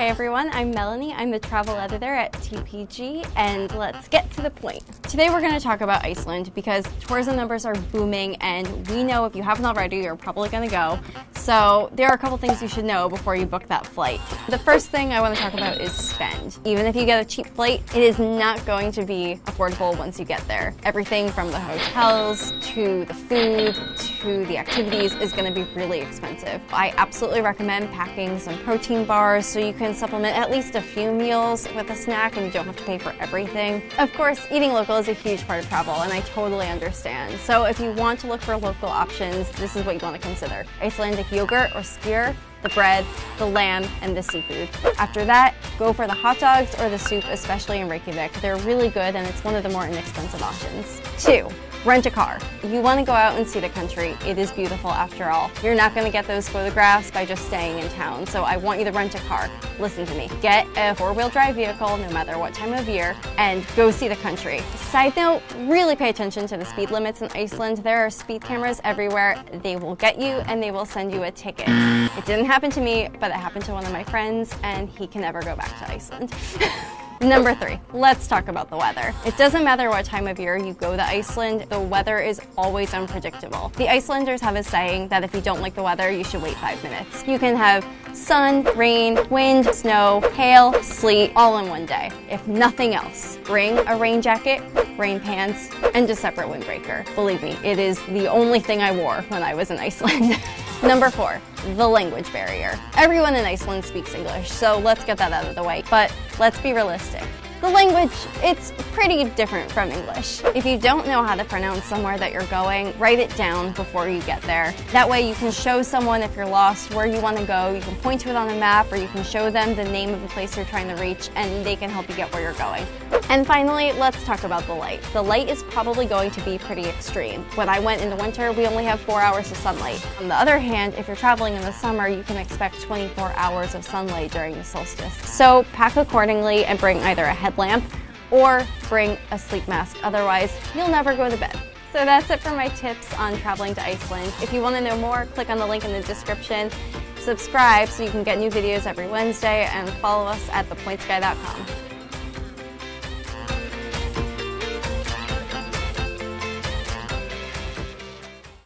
Hey everyone, I'm Melanie. I'm the travel editor at TPG, and let's get to the point. Today we're going to talk about Iceland because tourism numbers are booming, and we know if you haven't already, you're probably going to go. So there are a couple things you should know before you book that flight. The first thing I want to talk about is spend. Even if you get a cheap flight, it is not going to be affordable once you get there. Everything from the hotels to the food to the activities is going to be really expensive. I absolutely recommend packing some protein bars so you can supplement at least a few meals with a snack and you don't have to pay for everything. Of course, eating local is a huge part of travel, and I totally understand. So if you want to look for local options, this is what you want to consider. Icelandic yogurt or skyr, the bread, the lamb, and the seafood. After that, go for the hot dogs or the soup, especially in Reykjavik. They're really good and it's one of the more inexpensive options. 2. Rent a car. You want to go out and see the country. It is beautiful after all. You're not going to get those photographs by just staying in town, so I want you to rent a car. Listen to me. Get a four-wheel drive vehicle, no matter what time of year, and go see the country. Side note, really pay attention to the speed limits in Iceland. There are speed cameras everywhere. They will get you and they will send you a ticket. It didn't happen to me, but it happened to one of my friends, and he can never go back to Iceland. Number 3, let's talk about the weather. It doesn't matter what time of year you go to Iceland, the weather is always unpredictable. The Icelanders have a saying that if you don't like the weather, you should wait 5 minutes. You can have sun, rain, wind, snow, hail, sleet, all in one day. If nothing else, bring a rain jacket, rain pants, and a separate windbreaker. Believe me, it is the only thing I wore when I was in Iceland. Number 4, the language barrier. Everyone in Iceland speaks English, so let's get that out of the way. But let's be realistic. The language, it's pretty different from English. If you don't know how to pronounce somewhere that you're going, write it down before you get there. That way you can show someone if you're lost where you want to go, you can point to it on a map, or you can show them the name of the place you're trying to reach, and they can help you get where you're going. And finally, let's talk about the light. The light is probably going to be pretty extreme. When I went in the winter, we only have 4 hours of sunlight. On the other hand, if you're traveling in the summer, you can expect 24 hours of sunlight during the solstice. So pack accordingly and bring either a headlamp or bring a sleep mask. Otherwise, you'll never go to bed. So that's it for my tips on traveling to Iceland. If you want to know more, click on the link in the description. Subscribe so you can get new videos every Wednesday, and follow us at thepointsguy.com.